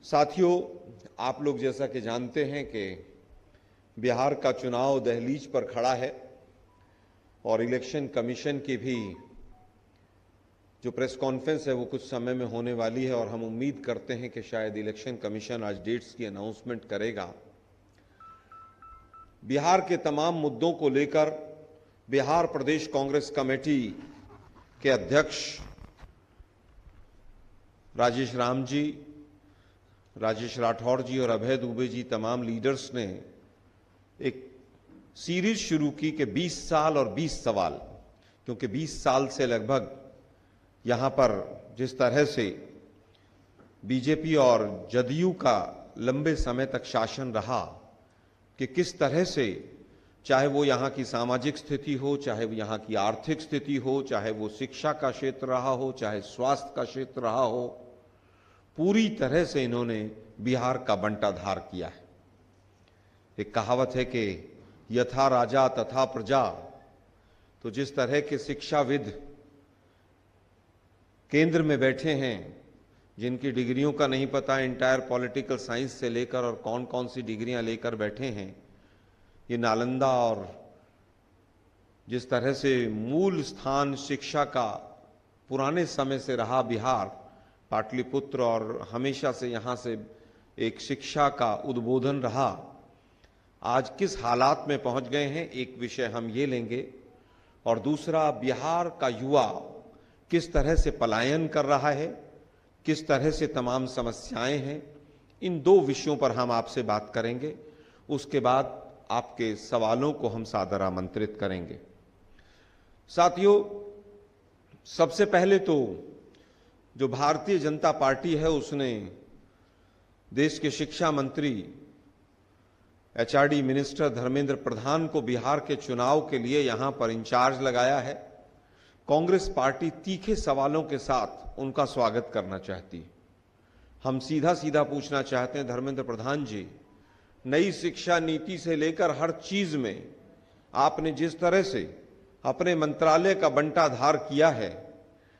साथियों, आप लोग जैसा कि जानते हैं कि बिहार का चुनाव दहलीज पर खड़ा है और इलेक्शन कमीशन की भी जो प्रेस कॉन्फ्रेंस है वो कुछ समय में होने वाली है और हम उम्मीद करते हैं कि शायद इलेक्शन कमीशन आज डेट्स की अनाउंसमेंट करेगा। बिहार के तमाम मुद्दों को लेकर बिहार प्रदेश कांग्रेस कमेटी के अध्यक्ष राजेश राम जी, राजेश राठौड़ जी और अभय दुबे जी, तमाम लीडर्स ने एक सीरीज शुरू की कि 20 साल और 20 सवाल, क्योंकि 20 साल से लगभग यहाँ पर जिस तरह से बीजेपी और जदयू का लंबे समय तक शासन रहा कि किस तरह से चाहे वो यहाँ की सामाजिक स्थिति हो, चाहे वो यहाँ की आर्थिक स्थिति हो, चाहे वो शिक्षा का क्षेत्र रहा हो, चाहे स्वास्थ्य का क्षेत्र रहा हो, पूरी तरह से इन्होंने बिहार का बंटाधार किया है। एक कहावत है कि यथा राजा तथा प्रजा, तो जिस तरह के शिक्षाविद केंद्र में बैठे हैं, जिनकी डिग्रियों का नहीं पता एंटायर पॉलिटिकल साइंस से लेकर और कौन कौन सी डिग्रियां लेकर बैठे हैं, ये नालंदा और जिस तरह से मूल स्थान शिक्षा का पुराने समय से रहा बिहार, पाटलिपुत्र, और हमेशा से यहाँ से एक शिक्षा का उद्बोधन रहा, आज किस हालात में पहुंच गए हैं, एक विषय हम ये लेंगे। और दूसरा, बिहार का युवा किस तरह से पलायन कर रहा है, किस तरह से तमाम समस्याएं हैं, इन दो विषयों पर हम आपसे बात करेंगे। उसके बाद आपके सवालों को हम सादर आमंत्रित करेंगे। साथियों, सबसे पहले तो जो भारतीय जनता पार्टी है उसने देश के शिक्षा मंत्री एचआरडी मिनिस्टर धर्मेंद्र प्रधान को बिहार के चुनाव के लिए यहां पर इंचार्ज लगाया है। कांग्रेस पार्टी तीखे सवालों के साथ उनका स्वागत करना चाहती है। हम सीधा सीधा पूछना चाहते हैं, धर्मेंद्र प्रधान जी, नई शिक्षा नीति से लेकर हर चीज में आपने जिस तरह से अपने मंत्रालय का बंटाधार किया है,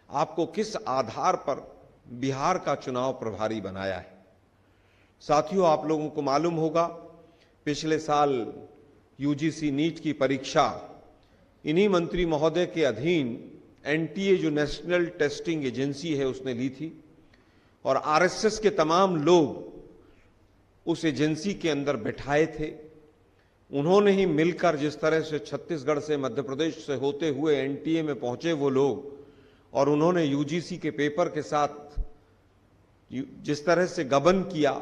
आपको किस आधार पर बिहार का चुनाव प्रभारी बनाया है? साथियों, आप लोगों को मालूम होगा, पिछले साल यूजीसी नीट की परीक्षा इन्हीं मंत्री महोदय के अधीन एनटीए, जो नेशनल टेस्टिंग एजेंसी है, उसने ली थी और आरएसएस के तमाम लोग उस एजेंसी के अंदर बैठाए थे। उन्होंने ही मिलकर जिस तरह से छत्तीसगढ़ से, मध्य प्रदेश से होते हुए एनटीए में पहुंचे वो लोग, और उन्होंने यूजीसी के पेपर के साथ जिस तरह से गबन किया,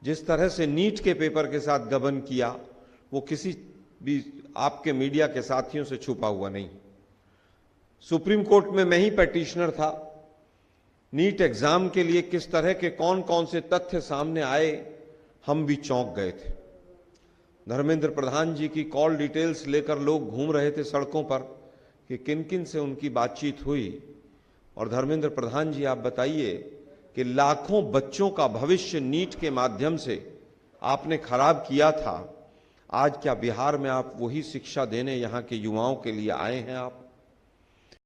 जिस तरह से नीट के पेपर के साथ गबन किया, वो किसी भी आपके मीडिया के साथियों से छुपा हुआ नहीं। सुप्रीम कोर्ट में मैं ही पिटीशनर था। नीट एग्जाम के लिए किस तरह के कौन कौन से तथ्य सामने आए, हम भी चौंक गए थे। धर्मेंद्र प्रधान जी की कॉल डिटेल्स लेकर लोग घूम रहे थे सड़कों पर कि किन किन से उनकी बातचीत हुई। और धर्मेंद्र प्रधान जी, आप बताइए कि लाखों बच्चों का भविष्य नीट के माध्यम से आपने खराब किया था। आज क्या बिहार में आप वही शिक्षा देने यहाँ के युवाओं के लिए आए हैं? आप